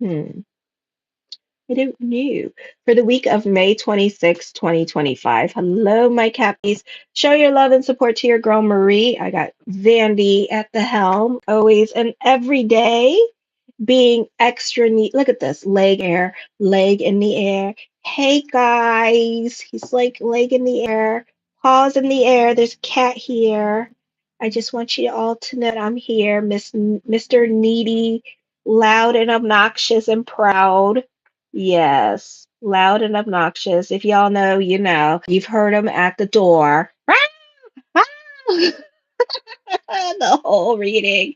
Hmm. I don't know. For the week of May 26, 2025. Hello, my Cappies. Show your love and support to your girl Marie. I got Zandy at the helm, always and every day, being extra neat. Look at this leg in the air. Hey, guys. He's like leg in the air, paws in the air. There's a cat here. I just want you all to know that I'm here, Mr. Needy, loud and obnoxious and proud. Yes, loud and obnoxious. If y'all know, you know. You've heard him at the door. The whole reading.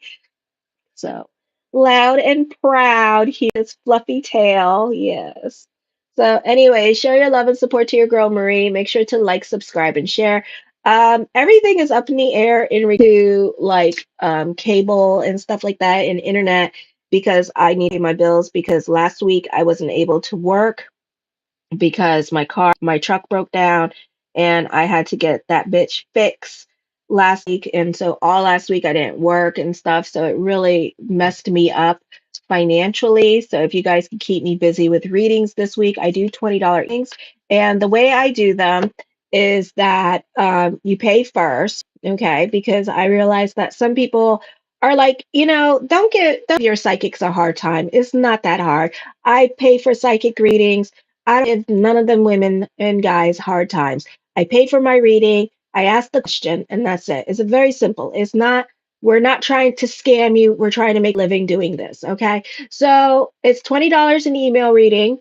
So loud and proud, his fluffy tail. Yes. So anyway, show your love and support to your girl Marie. Make sure to like, subscribe, and share. Everything is up in the air in regard to like cable and stuff like that and internet because I need to pay my bills because last week I wasn't able to work because my truck broke down and I had to get that bitch fixed last week. And so all last week I didn't work and stuff. So it really messed me up financially. So if you guys can keep me busy with readings this week, I do $20 readings. And the way I do them is that you pay first, okay? Because I realize that some people are like, don't give your psychics a hard time. It's not that hard. I pay for psychic readings. I don't give none of them women and guys hard times. I pay for my reading, I ask the question, and that's it. It's very simple. We're not trying to scam you. We're trying to make a living doing this. Okay. So it's $20 an email reading.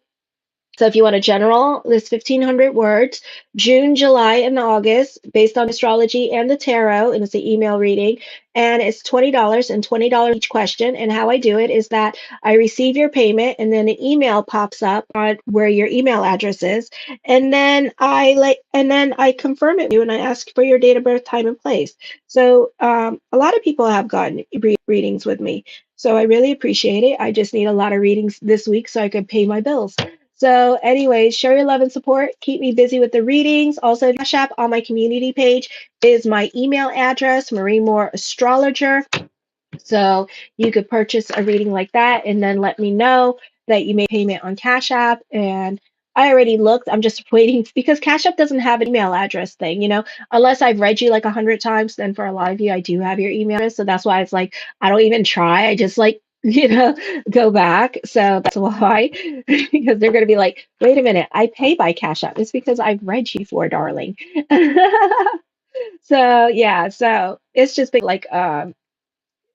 So if you want a general, there's 1,500 words, June, July, and August, based on astrology and the tarot, and it's the email reading. And it's $20 and $20 each question. And how I do it is that I receive your payment, and then an email pops up on where your email address is, and then I confirm it with you, and I ask for your date of birth, time, and place. So a lot of people have gotten readings with me. So I really appreciate it. I just need a lot of readings this week so I could pay my bills. So, anyways, show your love and support. Keep me busy with the readings. Also, Cash App on my community page is my email address, mariemooreastrologer. So you could purchase a reading like that and then let me know that you made payment on Cash App. And I already looked. I'm just waiting because Cash App doesn't have an email address thing, unless I've read you like 100 times. Then for a lot of you, I do have your email address. So that's why it's like I don't even try. I just like go back. So that's why because they're gonna be like, wait a minute, I pay by Cash App. It's because I've read you for, darling. So yeah, so it's just been like I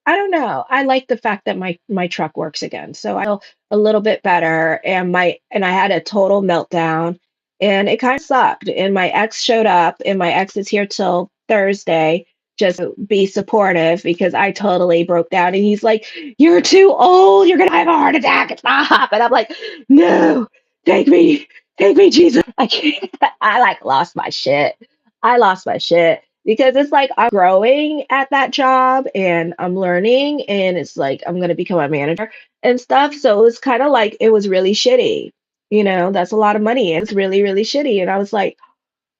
don't know. I like the fact that my truck works again. So I feel a little bit better and I had a total meltdown and it kind of sucked. And my ex showed up and my ex is here till Thursday just to be supportive because I totally broke down and he's like, "You're too old. You're gonna have a heart attack. Stop." And I'm like, "No, take me, take me, Jesus." I can't. I like lost my shit. I lost my shit because it's like I'm growing at that job and I'm learning and it's like I'm going to become a manager and stuff. So it was kind of like it was really shitty. That's a lot of money. It's really, really shitty. And I was like,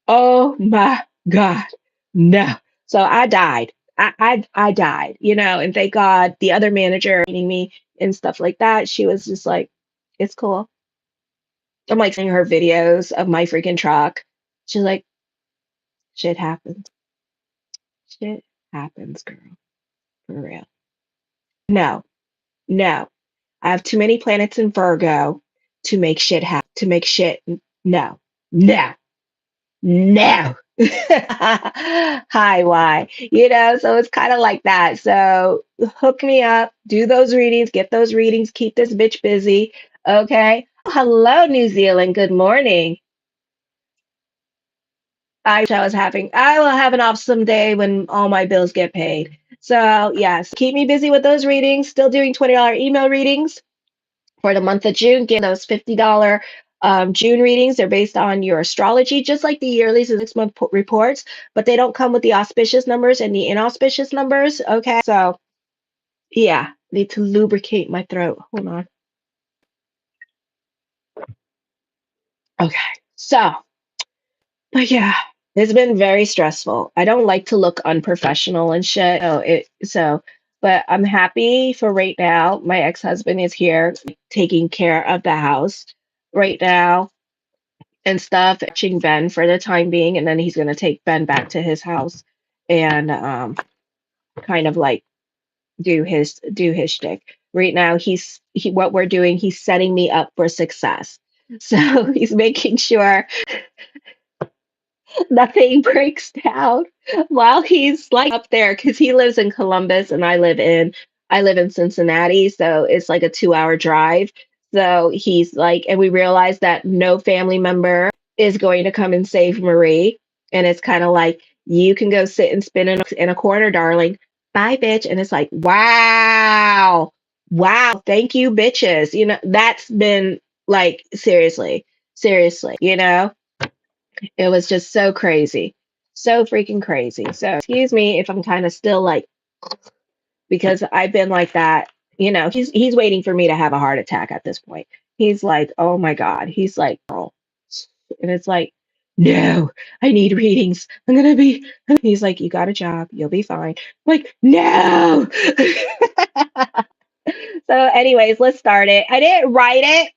oh my God, no. So I died. I died, and thank God the other manager meeting me and stuff like that. She was just like, it's cool. I'm like sending her videos of my freaking truck. She's like, shit happens. Shit happens, girl. For real. No, no. I have too many planets in Virgo to make shit happen. To make shit. No, no, no. Hi, why? So it's kind of like that. So hook me up, do those readings, get those readings, keep this bitch busy. Okay. Hello, New Zealand. Good morning. I will have an awesome day when all my bills get paid. So, yes, keep me busy with those readings. Still doing $20 email readings for the month of June. Get those $50 June readings. They're based on your astrology, just like the yearly 6-month reports, but they don't come with the auspicious numbers and the inauspicious numbers. Okay. So, yeah, need to lubricate my throat. Hold on. Okay. So, but yeah, it's been very stressful. I don't like to look unprofessional and shit. So but I'm happy for right now. My ex-husband is here taking care of the house right now and stuff, watching Ben for the time being, and then he's gonna take Ben back to his house and kind of like do his shtick. Right now, what we're doing, he's setting me up for success. So he's making sure nothing breaks down while he's like up there because he lives in Columbus and I live in Cincinnati, so it's like a 2-hour drive. So he's like, and we realized that no family member is going to come and save Marie, and it's kind of like you can go sit and spin in a corner, darling. Bye, bitch. And it's like, wow, wow, thank you, bitches. That's been like seriously, it was just so crazy. So freaking crazy. So excuse me if I'm kind of still like because I've been like that. He's waiting for me to have a heart attack at this point. He's like, "Oh my God." He's like, "Oh." And it's like, "No, I need readings. I'm gonna be." He's like, "You got a job. You'll be fine." I'm like, "No." So, anyways, let's start it. I didn't write it.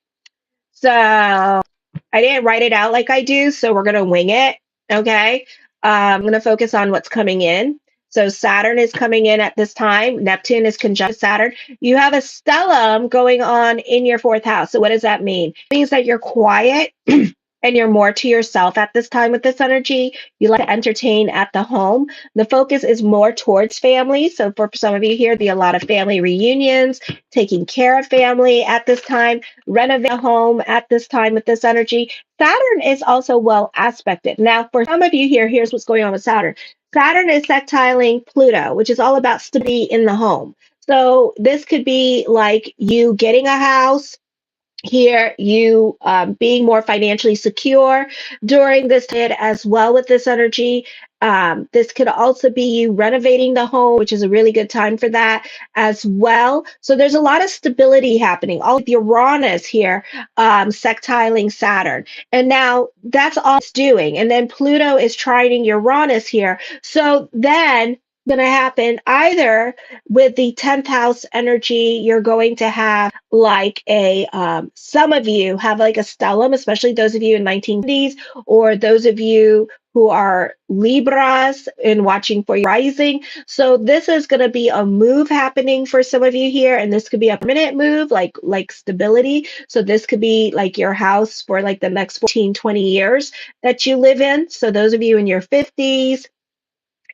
So I didn't write it out like I do, so we're gonna wing it. Okay. I'm gonna focus on what's coming in. So Saturn is coming in at this time. Neptune is conjunct Saturn. You have a stellium going on in your fourth house. So what does that mean? It means that you're quiet and you're more to yourself at this time with this energy. You like to entertain at the home. The focus is more towards family. So for some of you here, there'll be a lot of family reunions, taking care of family at this time, renovate a home at this time with this energy. Saturn is also well aspected. Now, for some of you here, here's what's going on with Saturn. Saturn is sextiling Pluto, which is all about stability in the home. So this could be like you getting a house, here you being more financially secure during this period as well with this energy. This could also be you renovating the home, which is a really good time for that as well. So there's a lot of stability happening. All of Uranus here, sextiling Saturn. And now that's all it's doing. And then Pluto is trining Uranus here. So then going to happen either with the 10th house energy, you're going to have like some of you have like a stellium, especially those of you in 1970s, or those of you who are Libras and watching for your rising. So this is going to be a move happening for some of you here, and this could be a permanent move, like stability. So this could be like your house for like the next 14, 20 years that you live in. So those of you in your 50s,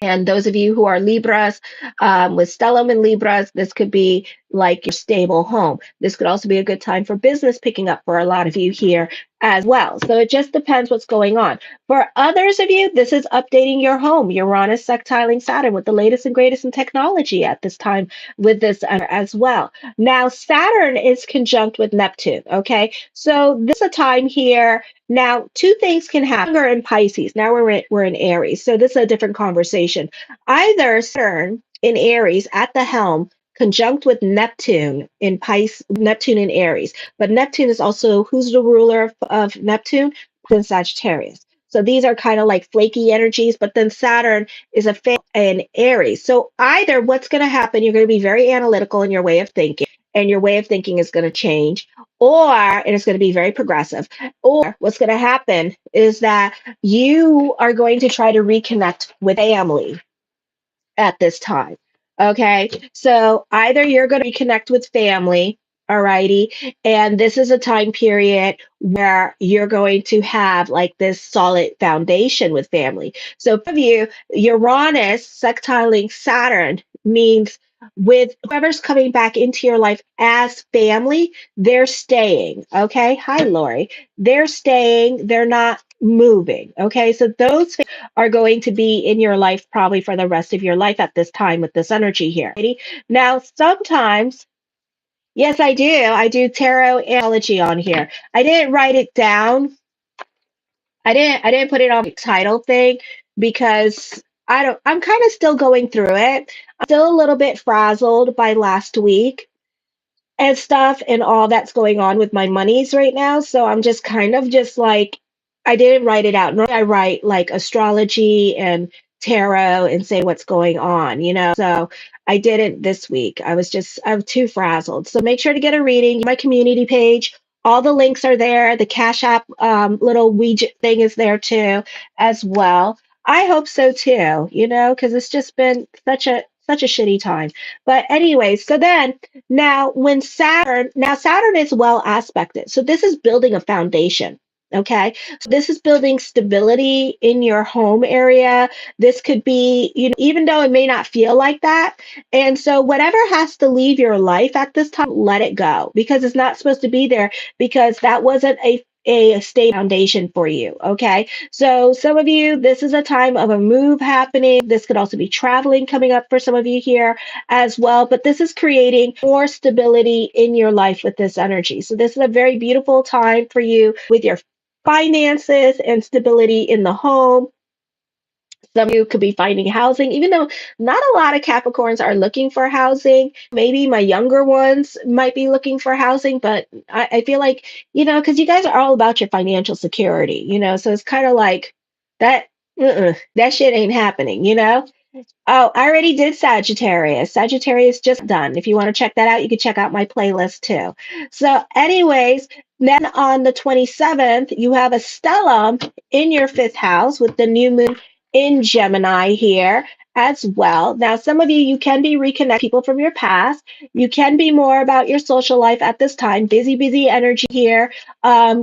and those of you who are Libras, with stellium and Libras, this could be like your stable home. This could also be a good time for business picking up for a lot of you here as well. So it just depends what's going on. For others of you, this is updating your home. Uranus sextiling Saturn with the latest and greatest in technology at this time with this as well. Now, Saturn is conjunct with Neptune. Okay. So this is a time here. Now, two things can happen. We're in Pisces. Now we're in Aries. So this is a different conversation. Either Saturn in Aries at the helm conjunct with Neptune in Pisces, Neptune in Aries. But Neptune is also, who's the ruler of Neptune? Then Sagittarius. So these are kind of like flaky energies, but then Saturn is an Aries. So either what's going to happen, you're going to be very analytical in your way of thinking, and your way of thinking is going to change, and it's going to be very progressive. Or what's going to happen is that you are going to try to reconnect with family at this time. Okay. So either you're going to reconnect with family, alrighty, and this is a time period where you're going to have like this solid foundation with family. So for you, Uranus sextiling Saturn means with whoever's coming back into your life as family, they're staying. Okay. Hi, Lori. They're staying, they're not moving. Okay. So those are going to be in your life probably for the rest of your life at this time with this energy here. Now, sometimes, yes, I do. I do tarot astrology on here. I didn't write it down. I didn't put it on the title thing because I'm kind of still going through it. I'm still a little bit frazzled by last week and stuff and all that's going on with my monies right now. So I'm just kind of just like, I didn't write it out. Normally I write like astrology and tarot and say what's going on, So I didn't this week. I'm too frazzled. So make sure to get a reading. My community page, all the links are there. The Cash App little widget thing is there too, as well. I hope so too, because it's just been such a shitty time. But anyway, so then now Saturn is well aspected. So this is building a foundation. Okay. So this is building stability in your home area. This could be, even though it may not feel like that. And so whatever has to leave your life at this time, let it go because it's not supposed to be there because that wasn't a stable foundation for you. Okay. So some of you, this is a time of a move happening. This could also be traveling coming up for some of you here as well. But this is creating more stability in your life with this energy. So this is a very beautiful time for you with your finances and stability in the home. Some of you could be finding housing, even though not a lot of Capricorns are looking for housing. Maybe my younger ones might be looking for housing, but I feel like, because you guys are all about your financial security, so it's kind of like that, that shit ain't happening, Oh, I already did Sagittarius. Sagittarius just done. If you want to check that out, you can check out my playlist too. So, anyways, then on the 27th, you have a stellium in your fifth house with the new moon in Gemini here as well. Now, some of you, you can be reconnect people from your past. You can be more about your social life at this time. Busy energy here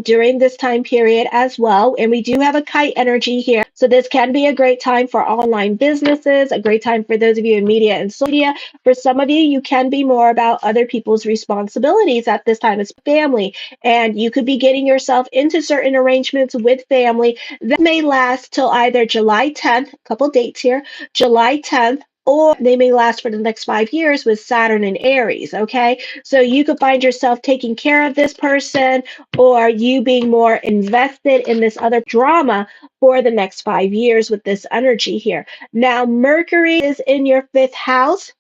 during this time period as well. And we do have a kite energy here. So this can be a great time for online businesses, a great time for those of you in media and social media. For some of you, you can be more about other people's responsibilities at this time as family. And you could be getting yourself into certain arrangements with family that may last till either July 10th, a couple dates here, July 10th, or they may last for the next 5 years with Saturn and Aries. Okay. So you could find yourself taking care of this person or you being more invested in this other drama for the next 5 years with this energy here. Now, Mercury is in your fifth house.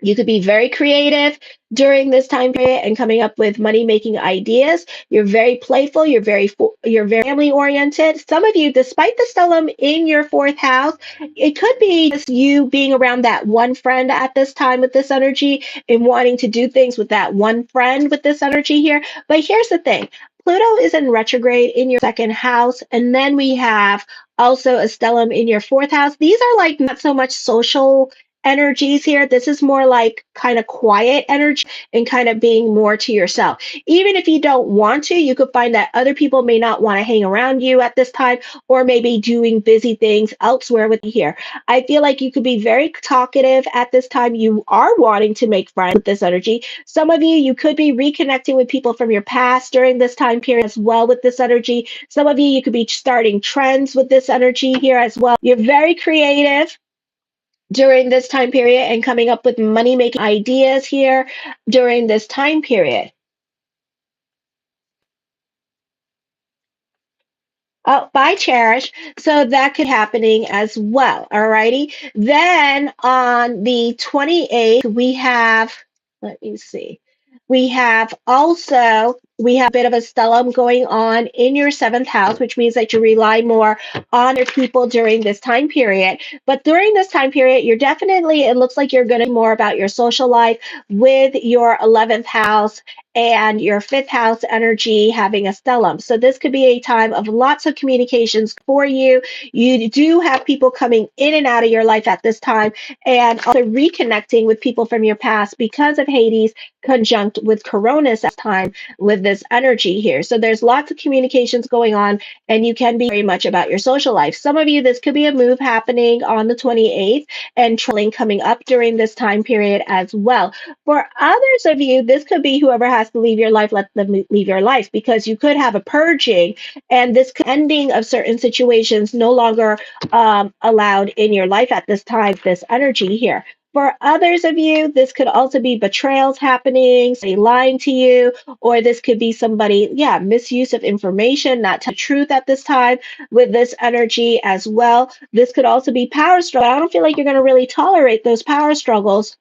You could be very creative during this time period and coming up with money making ideas. You're very playful. You're very family oriented. Some of you, despite the stellium in your fourth house, it could be just you being around that one friend at this time with this energy and wanting to do things with that one friend with this energy here. But here's the thing. Pluto is in retrograde in your second house, and then we have also a stellium in your fourth house. These are like not so much social energies here. This is more like kind of quiet energy and kind of being more to yourself. Even if you don't want to, you could find that other people may not want to hang around you at this time or maybe doing busy things elsewhere with you here. I feel like you could be very talkative at this time. You are wanting to make friends with this energy. Some of you, you could be reconnecting with people from your past during this time period as well with this energy. Some of you, you could be starting trends with this energy here as well. You're very creative during this time period and coming up with money making ideas here during this time period. Oh, by Cherish. So that could happening as well. Alrighty. Then on the 28th, we have, let me see. We have a bit of a stellium going on in your seventh house, which means that you rely more on your people during this time period. But during this time period, it looks like you're going to be more about your social life with your 11th house and your fifth house energy having a stellium. So this could be a time of lots of communications for you. You do have people coming in and out of your life at this time and also reconnecting with people from your past because of Hades conjunct with Coronis at time with this energy here. So there's lots of communications going on and you can be very much about your social life. Some of you, this could be a move happening on the 28th and traveling coming up during this time period as well. For others of you, this could be whoever has to leave your life, let them leave your life because you could have a purging and this ending of certain situations no longer allowed in your life at this time, this energy here. For others of you, this could also be betrayals happening, somebody lying to you, or this could be somebody, misuse of information, not the truth at this time with this energy as well. This could also be power struggle. I don't feel like you're going to really tolerate those power struggles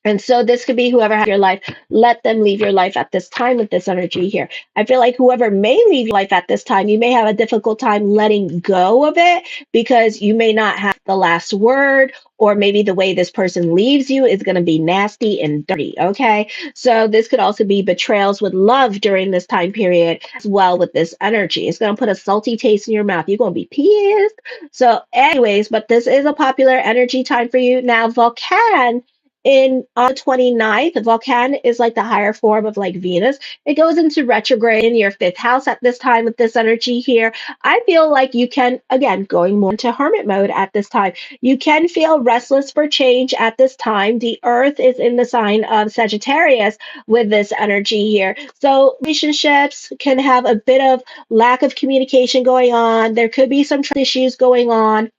And so this could be whoever has your life, let them leave your life at this time with this energy here. I feel like whoever may leave your life at this time, you may have a difficult time letting go of it because you may not have the last word, or maybe the way this person leaves you is going to be nasty and dirty. Okay. So this could also be betrayals with love during this time period as well with this energy. It's going to put a salty taste in your mouth. You're going to be pissed. So, anyways, but this is a popular energy time for you. Now, Vulcan in on the 29th, Vulcan is like the higher form of like Venus. It goes into retrograde in your fifth house at this time with this energy here. I feel like you can, again, going more into hermit mode at this time, you can feel restless for change at this time. The earth is in the sign of Sagittarius with this energy here. So relationships can have a bit of lack of communication going on. There could be some issues going on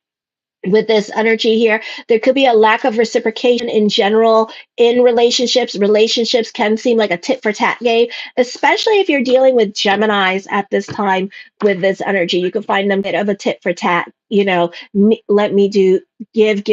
with this energy here. There could be a lack of reciprocation in general in relationships. Relationships can seem like a tit for tat game, especially if you're dealing with Geminis at this time with this energy. You can find them a bit of a tit for tat, let me do, give,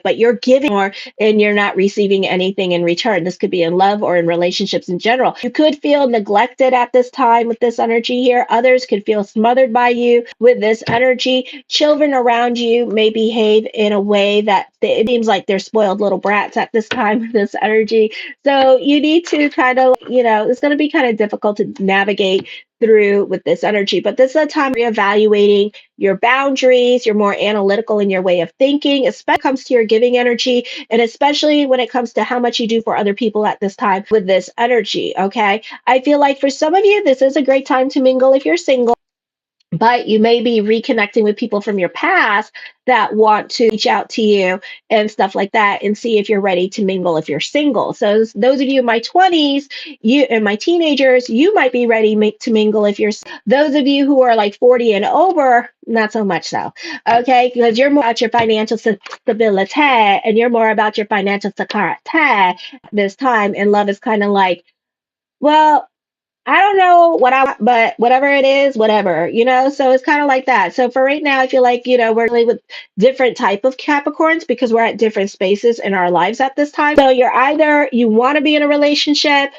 but you're giving more and you're not receiving anything in return. This could be in love or in relationships in general. You could feel neglected at this time with this energy here. Others could feel smothered by you with this energy. Children around you may behave in a way that it seems like they're spoiled little brats at this time with this energy. So you need to kind of, it's going to be kind of difficult to navigate through with this energy, but this is a time reevaluating your boundaries. You're more analytical in your way of thinking, especially when it comes to your giving energy, and especially when it comes to how much you do for other people at this time with this energy. Okay. I feel like for some of you, this is a great time to mingle if you're single, but you may be reconnecting with people from your past that want to reach out to you and stuff like that and see if you're ready to mingle if you're single. So those of you in my 20s, you and my teenagers, you might be ready to mingle if you're those of you who are like 40 and over, not so much so. Okay, because you're more about your financial stability and you're more about your financial security this time, and love is kind of like, well, I don't know what I want, but whatever it is, whatever, so it's kind of like that. So for right now, I feel like, we're dealing with different type of Capricorns because we're at different spaces in our lives at this time. So you're either, you want to be in a relationship,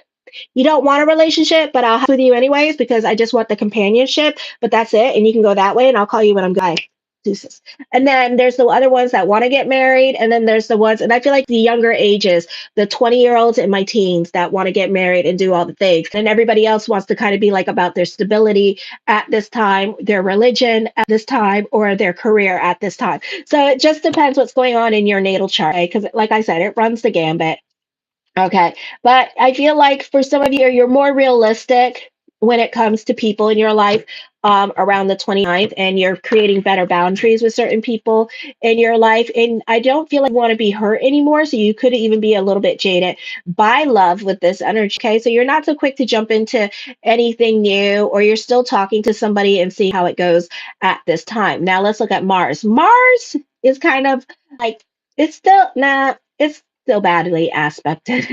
you don't want a relationship, but I'll have with you anyways because I just want the companionship, but that's it. And you can go that way and I'll call you when I'm good. Deuces. And then there's the other ones that want to get married. And then there's the ones, and I feel like the younger ages, the 20-year-olds and my teens that want to get married and do all the things. And everybody else wants to kind of be like about their stability at this time, their religion at this time, or their career at this time. So it just depends what's going on in your natal chart, because like I said, it runs the gambit. Okay. But I feel like for some of you, you're more realistic when it comes to people in your life around the 29th, and you're creating better boundaries with certain people in your life. And I don't feel like you want to be hurt anymore. So you could even be a little bit jaded by love with this energy. Okay. So you're not so quick to jump into anything new, or you're still talking to somebody and seeing how it goes at this time. Now let's look at Mars. Mars is kind of like, it's still not, it's still badly aspected.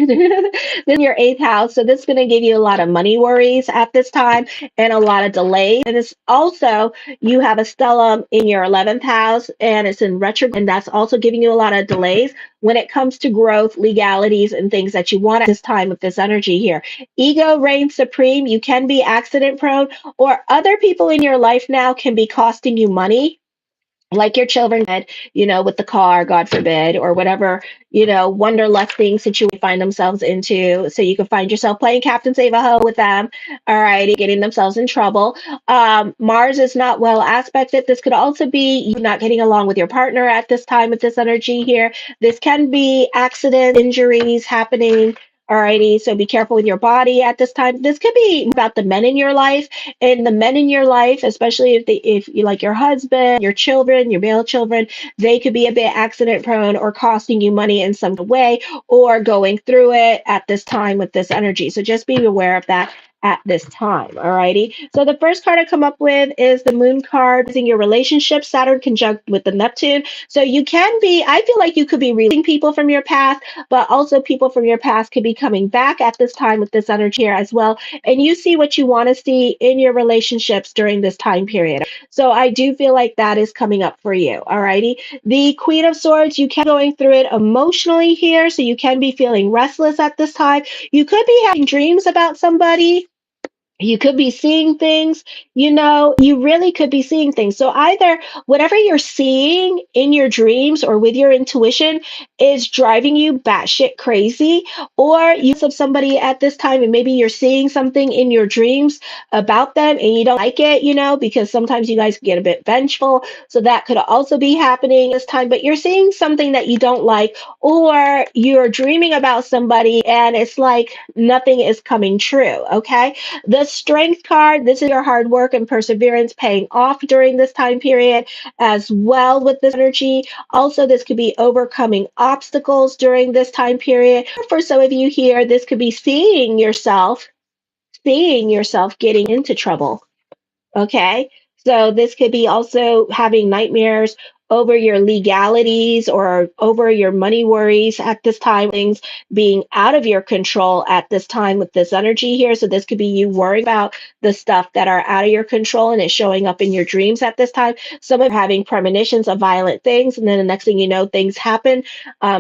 Then your eighth house. So this is going to give you a lot of money worries at this time and a lot of delays. And it's also, you have a stellium in your 11th house and it's in retrograde. And that's also giving you a lot of delays when it comes to growth, legalities, and things that you want at this time with this energy here. Ego reigns supreme. You can be accident prone, or other people in your life now can be costing you money, like your children did, with the car, God forbid, or whatever, wonderlust things that you find themselves into. So you can find yourself playing Captain Save a Ho with them, all righty, getting themselves in trouble. Mars is not well aspected. This could also be you not getting along with your partner at this time with this energy here. This can be accident, injuries happening. Alrighty, so be careful with your body at this time. This could be about the men in your life, and the men in your life, especially if you like your husband, your children, your male children, they could be a bit accident prone or costing you money in some way, or going through it at this time with this energy. So just be aware of that at this time. Alrighty. So the first card I come up with is the Moon card, in your relationship, Saturn conjunct with the Neptune. So you can be, I feel like you could be releasing people from your past, but also people from your past could be coming back at this time with this energy here as well. And you see what you want to see in your relationships during this time period. So I do feel like that is coming up for you. Alrighty. The Queen of Swords, you can be going through it emotionally here. So you can be feeling restless at this time. You could be having dreams about somebody. You could be seeing things, you really could be seeing things. So either whatever you're seeing in your dreams or with your intuition is driving you batshit crazy, or you have somebody at this time and maybe you're seeing something in your dreams about them and you don't like it, because sometimes you guys get a bit vengeful. So that could also be happening this time, but you're seeing something that you don't like, or you're dreaming about somebody and it's like nothing is coming true. Okay. The Strength card, this is your hard work and perseverance paying off during this time period as well with this energy. Also, this could be overcoming obstacles during this time period. For some of you here, this could be seeing yourself getting into trouble. Okay. So this could be also having nightmares over your legalities or over your money worries at this time, things being out of your control at this time with this energy here. So this could be you worrying about the stuff that are out of your control and it's showing up in your dreams at this time. Some of having premonitions of violent things, and then the next thing you know, things happen.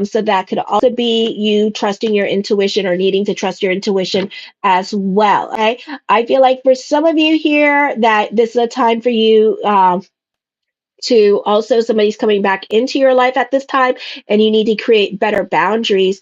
So that could also be you trusting your intuition or needing to trust your intuition as well. Okay. I feel like for some of you here that this is a time for you to also somebody's coming back into your life at this time and you need to create better boundaries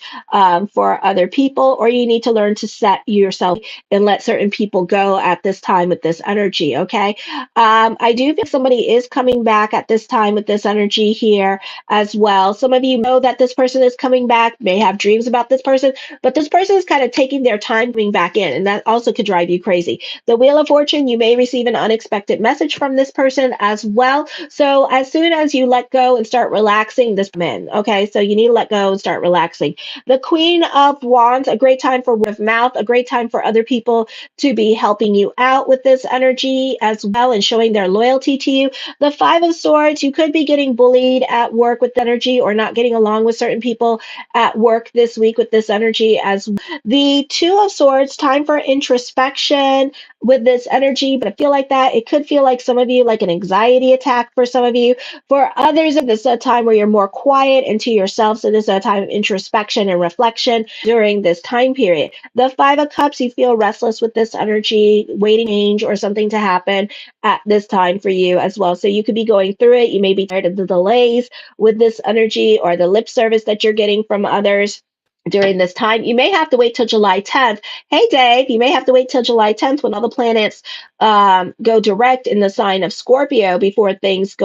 for other people, or you need to learn to set yourself and let certain people go at this time with this energy. Okay. I do think somebody is coming back at this time with this energy here as well. Some of you know that this person is coming back, may have dreams about this person, but this person is kind of taking their time coming back in, and that also could drive you crazy. The Wheel of Fortune, you may receive an unexpected message from this person as well. So as soon as you let go and start relaxing, this men. Okay, so you need to let go and start relaxing. The Queen of Wands, a great time for word of mouth, a great time for other people to be helping you out with this energy as well and showing their loyalty to you. The Five of Swords, you could be getting bullied at work with energy or not getting along with certain people at work this week with this energy as well. The Two of Swords, time for introspection with this energy, but I feel like that it could feel like some of you like an anxiety attack for some of you. For others, this is a time where you're more quiet and to yourself. So this is a time of introspection and reflection during this time period. The Five of Cups, you feel restless with this energy, waiting change or something to happen at this time for you as well. So you could be going through it. You may be tired of the delays with this energy or the lip service that you're getting from others during this time. You may have to wait till July 10th. Hey, Dave, you may have to wait till July 10th when all the planets go direct in the sign of Scorpio before things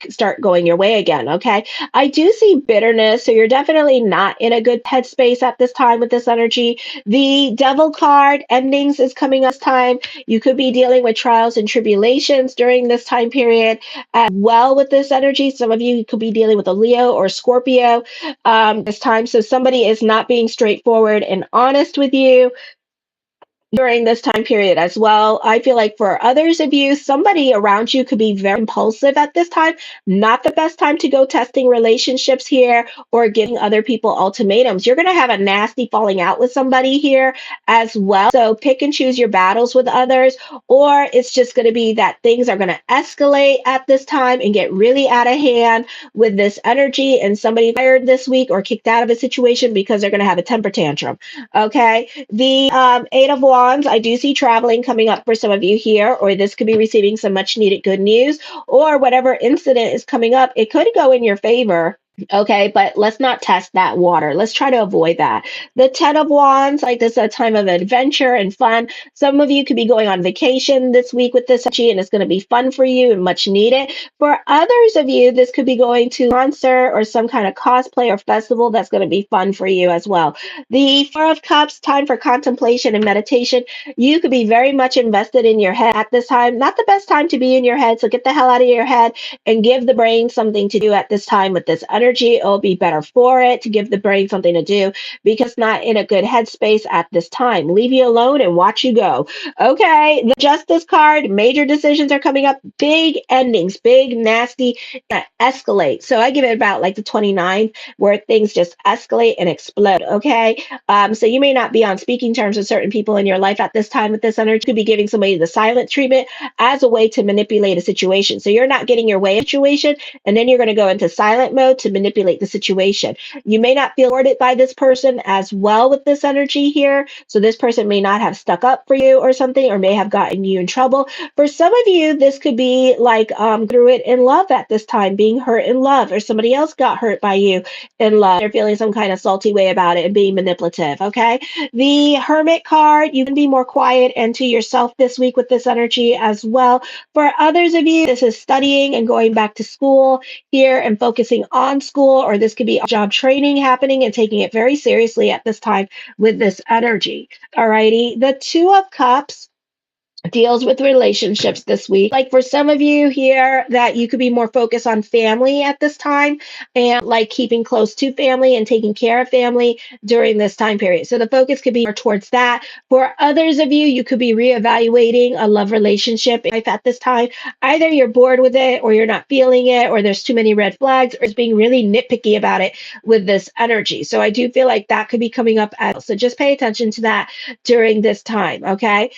start going your way again. Okay. I do see bitterness. So you're definitely not in a good headspace at this time with this energy. The Devil card, endings, is coming up this time. You could be dealing with trials and tribulations during this time period as well with this energy. Some of you could be dealing with a Leo or Scorpio this time. So somebody is not being straightforward and honest with you during this time period as well. I feel like for others of you, somebody around you could be very impulsive at this time. Not the best time to go testing relationships here or giving other people ultimatums. You're going to have a nasty falling out with somebody here as well. So pick and choose your battles with others, or it's just going to be that things are going to escalate at this time and get really out of hand with this energy, and somebody fired this week or kicked out of a situation because they're going to have a temper tantrum. Okay. The Eight of Wands, I do see traveling coming up for some of you here, or this could be receiving some much needed good news, or whatever incident is coming up, it could go in your favor. Okay, but let's not test that water. Let's try to avoid that. The Ten of Wands, like this is a time of adventure and fun. Some of you could be going on vacation this week with this energy, and it's going to be fun for you and much needed. For others of you, this could be going to a concert or some kind of cosplay or festival that's going to be fun for you as well. The Four of Cups, time for contemplation and meditation. You could be very much invested in your head at this time. Not the best time to be in your head, so get the hell out of your head and give the brain something to do at this time with this energy. energy, it'll be better for it to give the brain something to do because it's not in a good headspace at this time. Leave you alone and watch you go. Okay, the Justice card, major decisions are coming up, big endings, big, nasty, escalate. So I give it about like the 29th where things just escalate and explode. Okay, so you may not be on speaking terms with certain people in your life at this time with this energy. You could be giving somebody the silent treatment as a way to manipulate a situation. So you're not getting your way in a situation, and then you're going to go into silent mode to manipulate the situation. You may not feel supported by this person as well with this energy here. So this person may not have stuck up for you or something, or may have gotten you in trouble. For some of you, this could be like through it in love at this time, being hurt in love, or somebody else got hurt by you in love. They're feeling some kind of salty way about it and being manipulative. Okay. The Hermit card, you can be more quiet and to yourself this week with this energy as well. For others of you, this is studying and going back to school here and focusing on school, or this could be job training happening and taking it very seriously at this time with this energy. Alrighty. The Two of Cups deals with relationships this week. Like for some of you here, that you could be more focused on family at this time and like keeping close to family and taking care of family during this time period. So the focus could be more towards that. For others of you, you could be reevaluating a love relationship in life at this time. Either you're bored with it, or you're not feeling it, or there's too many red flags, or it's being really nitpicky about it with this energy. So I do feel like that could be coming up as well. So just pay attention to that during this time. Okay.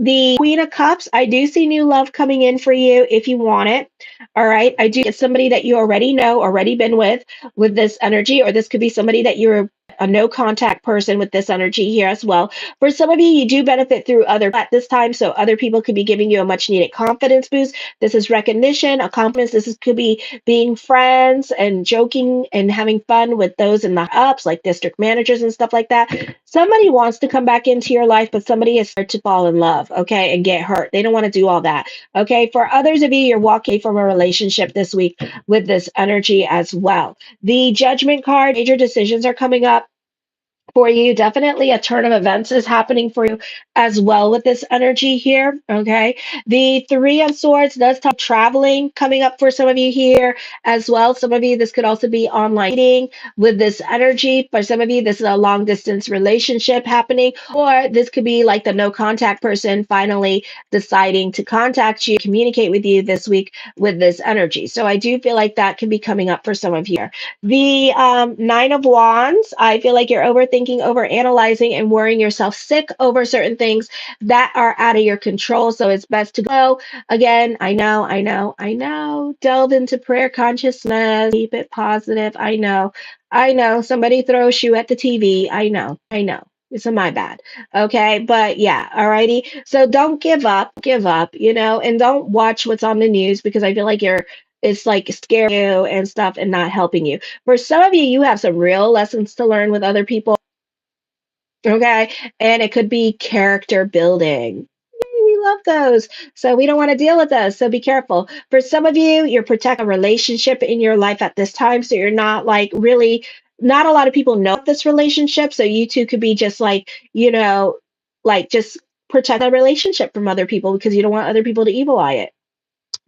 The Queen of Cups, I do see new love coming in for you if you want it. All right. I do get somebody that you already know, already been with this energy, or this could be somebody that you're a no contact person with this energy here as well. For some of you, you do benefit through other at this time. So other people could be giving you a much needed confidence boost. This is recognition, a confidence. Could be being friends and joking and having fun with those in the ups, like district managers and stuff like that. Somebody wants to come back into your life, but somebody is scared to fall in love, okay, and get hurt. They don't want to do all that, okay? For others of you, you're walking from a relationship this week with this energy as well. The Judgment card, major decisions are coming up for you. Definitely a turn of events is happening for you as well with this energy here. Okay. The Three of Swords does talk traveling coming up for some of you here as well. Some of you, this could also be online dating with this energy. For some of you, this is a long distance relationship happening, or this could be like the no contact person finally deciding to contact you, communicate with you this week with this energy. So I do feel like that can be coming up for some of you. The Nine of Wands, I feel like you're overthinking, over analyzing, and worrying yourself sick over certain things that are out of your control. So it's best to go again. I know. Delve into prayer consciousness, keep it positive. I know. Somebody throws you at the TV. I know. It's my bad. Okay. But yeah. Alrighty. So don't give up, and don't watch what's on the news, because I feel like it's like scaring you and stuff and not helping you. For some of you, you have some real lessons to learn with other people. Okay. And it could be character building. Yay, we love those. So we don't want to deal with those. So be careful. For some of you, you're protecting a relationship in your life at this time. So you're not like really, not a lot of people know this relationship. So you two could be just like, like just protect a relationship from other people because you don't want other people to evil eye it.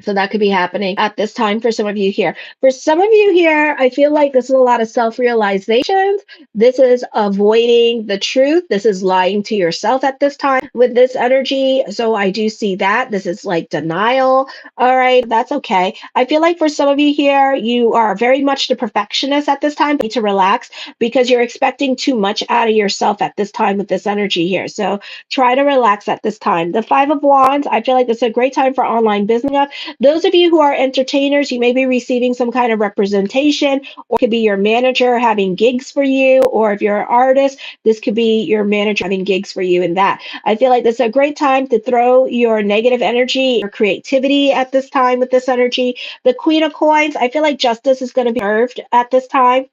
So that could be happening at this time for some of you here. For some of you here, I feel like this is a lot of self-realizations. This is avoiding the truth. This is lying to yourself at this time with this energy. So I do see that. This is like denial. All right, that's okay. I feel like for some of you here, you are very much the perfectionist at this time. You need to relax because you're expecting too much out of yourself at this time with this energy here. So try to relax at this time. The Five of Wands, I feel like it's a great time for online business. Those of you who are entertainers, you may be receiving some kind of representation, or it could be your manager having gigs for you, or if you're an artist, this could be your manager having gigs for you in that. I feel like this is a great time to throw your negative energy, your creativity at this time with this energy. The Queen of Coins, I feel like justice is going to be served at this time.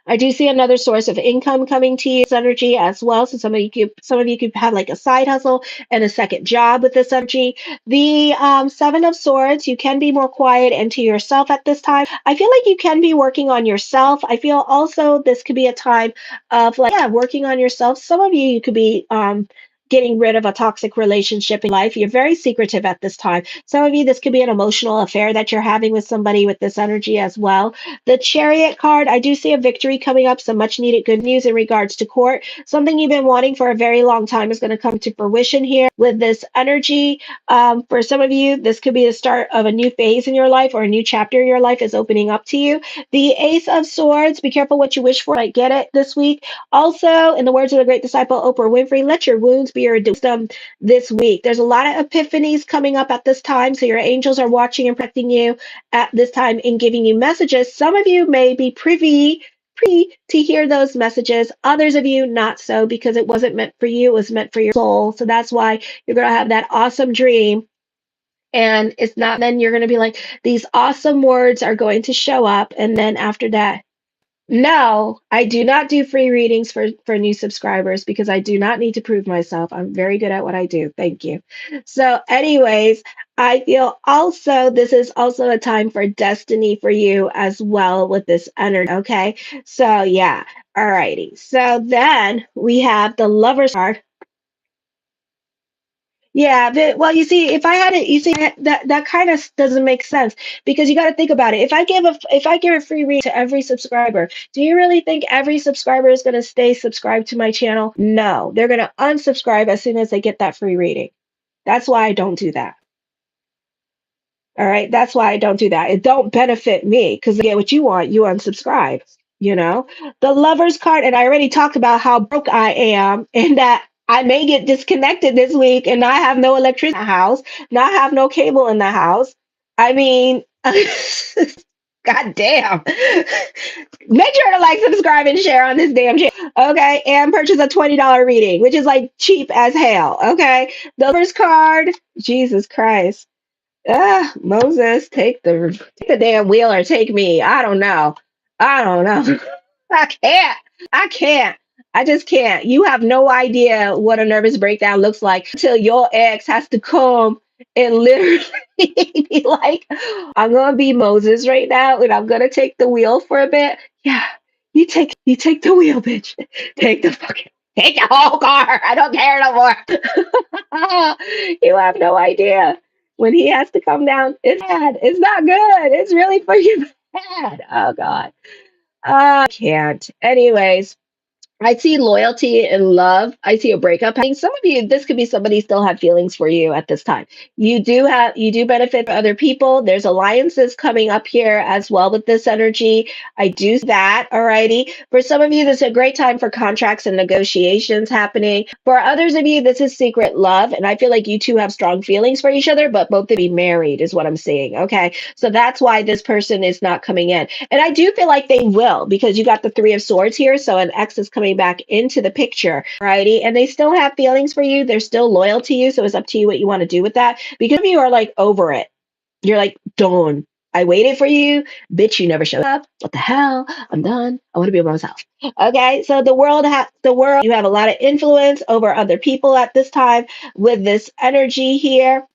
I do see another source of income coming to you, this energy as well. So some of you could have like a side hustle and a second job with this energy. The Seven of Swords, you can be more quiet and to yourself at this time. I feel like you can be working on yourself. I feel also this could be a time of like, yeah, working on yourself. Some of you could be getting rid of a toxic relationship in life. You're very secretive at this time. Some of you, this could be an emotional affair that you're having with somebody with this energy as well. The Chariot card, I do see a victory coming up, some much needed good news in regards to court. Something you've been wanting for a very long time is going to come to fruition here with this energy. For some of you, this could be the start of a new phase in your life, or a new chapter in your life is opening up to you. The Ace of Swords, be careful what you wish for, might get it this week. Also, in the words of the great disciple Oprah Winfrey, let your wounds be your wisdom this week. There's a lot of epiphanies coming up at this time, so your angels are watching and protecting you at this time and giving you messages. Some of you may be privy to hear those messages. Others of you not so, because it wasn't meant for you, it was meant for your soul. So that's why you're going to have that awesome dream. And it's not, then you're going to be like, these awesome words are going to show up. And then after that, no, I do not do free readings for new subscribers, because I do not need to prove myself. I'm very good at what I do. Thank you. So anyways, I feel also this is also a time for destiny for you as well with this energy. Okay. So yeah. All righty. So then we have the Lovers card. Yeah, well, you see, if I had it, you see that kind of doesn't make sense, because you got to think about it. If I give a free read to every subscriber, do you really think every subscriber is going to stay subscribed to my channel? No, they're going to unsubscribe as soon as they get that free reading. That's why I don't do that. All right, that's why I don't do that. It don't benefit me, because you get what you want, you unsubscribe. You know, the Lovers card, and I already talked about how broke I am, and that I may get disconnected this week and not have no electricity in the house, not have no cable in the house. I mean, god damn. Make sure to like, subscribe, and share on this damn channel. Okay, and purchase a $20 reading, which is like cheap as hell. Okay, the Lovers card, Jesus Christ. Moses, take the damn wheel, or take me. I don't know. I don't know. I can't. I can't. I just can't. You have no idea what a nervous breakdown looks like until your ex has to come and literally be like, I'm gonna be Moses right now, and I'm gonna take the wheel for a bit. Yeah, you take the wheel, bitch. Take the whole car. I don't care no more. You have no idea. When he has to come down, it's bad. It's not good. It's really freaking bad. Oh God. I can't. Anyways, I see loyalty and love. I see a breakup. I think some of you, this could be somebody still have feelings for you at this time. You do benefit from other people. There's alliances coming up here as well with this energy. I do see that. Alrighty. For some of you, this is a great time for contracts and negotiations happening. For others of you, this is secret love. And I feel like you two have strong feelings for each other, but both to be married is what I'm seeing. Okay. So that's why this person is not coming in. And I do feel like they will, because you got the Three of Swords here. So an ex is coming back into the picture, righty? And they still have feelings for you. They're still loyal to you. So it's up to you what you want to do with that. Because you are like over it. You're like, done. I waited for you. Bitch, you never showed up. What the hell? I'm done. I want to be by myself. Okay. So the world, you have a lot of influence over other people at this time with this energy here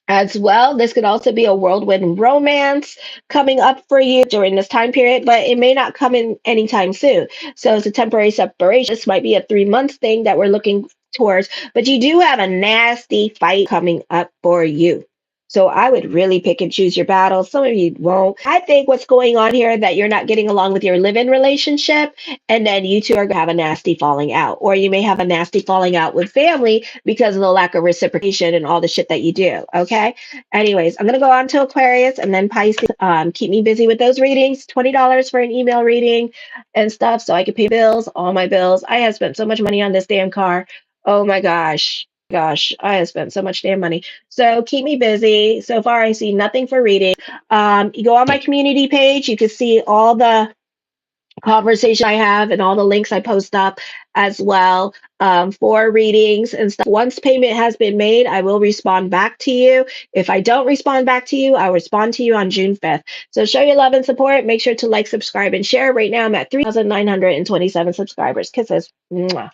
as well. This could also be a whirlwind romance coming up for you during this time period, but it may not come in anytime soon. So it's a temporary separation. This might be a 3 month thing that we're looking towards, but you do have a nasty fight coming up for you. So I would really pick and choose your battles. Some of you won't. I think what's going on here, that you're not getting along with your live-in relationship, and then you two are going to have a nasty falling out. Or you may have a nasty falling out with family because of the lack of reciprocation and all the shit that you do. Okay. Anyways, I'm going to go on to Aquarius and then Pisces. Keep me busy with those readings. $20 for an email reading and stuff, so I can pay bills, all my bills. I have spent so much money on this damn car. Oh my gosh. Gosh, I have spent so much damn money. So keep me busy. So far, I see nothing for reading. You go on my community page, you can see all the conversation I have and all the links I post up as well, for readings and stuff. Once payment has been made, I will respond back to you. If I don't respond back to you, I'll respond to you on June 5th. So show your love and support. Make sure to like, subscribe, and share. Right now, I'm at 3,927 subscribers. Kisses. Mwah.